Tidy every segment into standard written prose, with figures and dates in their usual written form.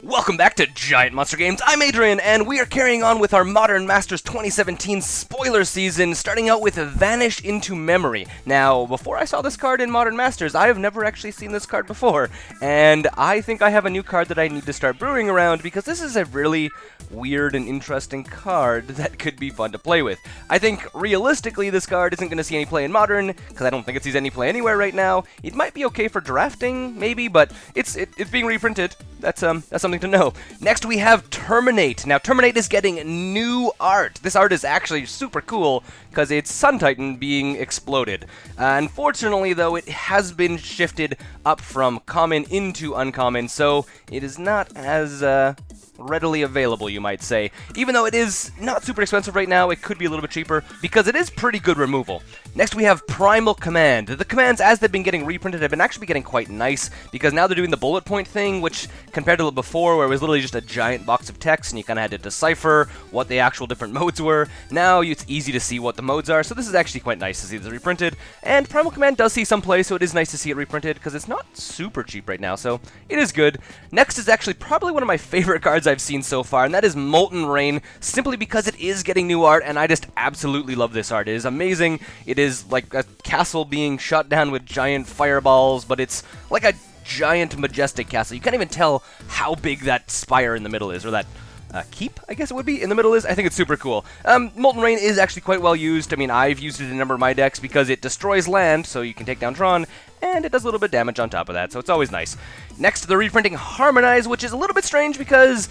Welcome back to Giant Monster Games. I'm Adrian, and we are carrying on with our Modern Masters 2017 spoiler season, starting out with Vanish into Memory. Now, before I saw this card in Modern Masters, I have never actually seen this card before, and I think I have a new card that I need to start brewing around, because this is a really weird and interesting card that could be fun to play with. I think, realistically, this card isn't going to see any play in Modern, because I don't think it sees any play anywhere right now. It might be okay for drafting, maybe, but it's being reprinted. That's something to know. Next we have Terminate. Now Terminate is getting new art. This art is actually super cool because it's Sun Titan being exploded. Unfortunately though, it has been shifted up from common into uncommon, so it is not as readily available, you might say. Even though it is not super expensive right now, it could be a little bit cheaper because it is pretty good removal. Next we have Primal Command. The commands, as they've been getting reprinted, have been actually getting quite nice because now they're doing the bullet point thing, which compared to before where it was literally just a giant box of text and you kind of had to decipher what the actual different modes were, now it's easy to see what the modes are, so this is actually quite nice to see this reprinted. And Primal Command does see some play, so it is nice to see it reprinted because it's not super cheap right now, so it is good. Next is actually probably one of my favorite cards I've seen so far, and that is Molten Rain, simply because it is getting new art, and I just absolutely love this art. It is amazing. It is like a castle being shot down with giant fireballs, but it's like a giant majestic castle. You can't even tell how big that spire in the middle is, or that keep, I guess it would be, in the middle is. I think it's super cool. Molten Rain is actually quite well used. I mean, I've used it in a number of my decks because it destroys land, so you can take down Tron, and it does a little bit of damage on top of that, so it's always nice. Next, they're reprinting Harmonize, which is a little bit strange because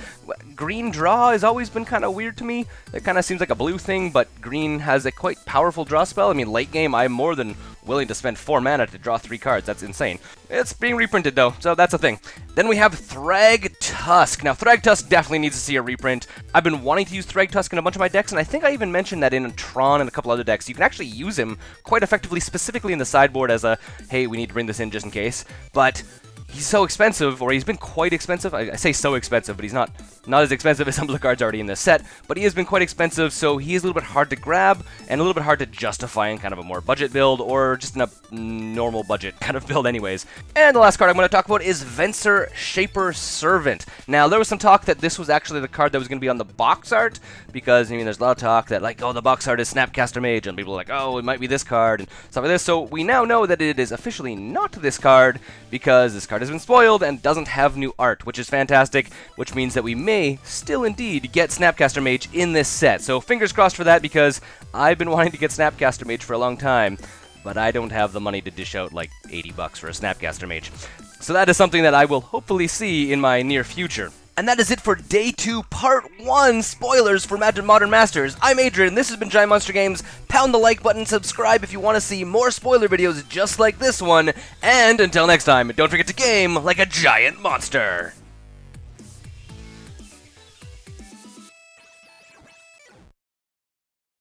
green draw has always been kind of weird to me. It kind of seems like a blue thing, but green has a quite powerful draw spell. I mean, late game, I'm more than willing to spend 4 mana to draw 3 cards. That's insane. It's being reprinted, though, so that's a thing. Then we have Thragtusk. Now, Thragtusk definitely needs to see a reprint. I've been wanting to use Thragtusk in a bunch of my decks, and I think I even mentioned that in Tron and a couple other decks. You can actually use him quite effectively, specifically in the sideboard as a, hey, we need to bring this in just in case. But he's so expensive, or he's been quite expensive. I say so expensive, but he's not as expensive as some of the cards already in this set, but he has been quite expensive, so he is a little bit hard to grab, and a little bit hard to justify in kind of a more budget build, or just in a normal budget kind of build anyways. And the last card I'm going to talk about is Vencer Shaper Servant. Now, there was some talk that this was actually the card that was going to be on the box art, because, I mean, there's a lot of talk that, like, oh, the box art is Snapcaster Mage, and people are like, oh, it might be this card, and stuff like this, so we now know that it is officially not this card, because this card has been spoiled and doesn't have new art, which is fantastic, which means that we may still indeed get Snapcaster Mage in this set. So fingers crossed for that, because I've been wanting to get Snapcaster Mage for a long time, but I don't have the money to dish out like 80 bucks for a Snapcaster Mage. So that is something that I will hopefully see in my near future. And that is it for Day 2, Part 1, spoilers for Modern Masters. I'm Adrian, this has been Giant Monster Games. Pound the like button, subscribe if you want to see more spoiler videos just like this one, and until next time, don't forget to game like a giant monster!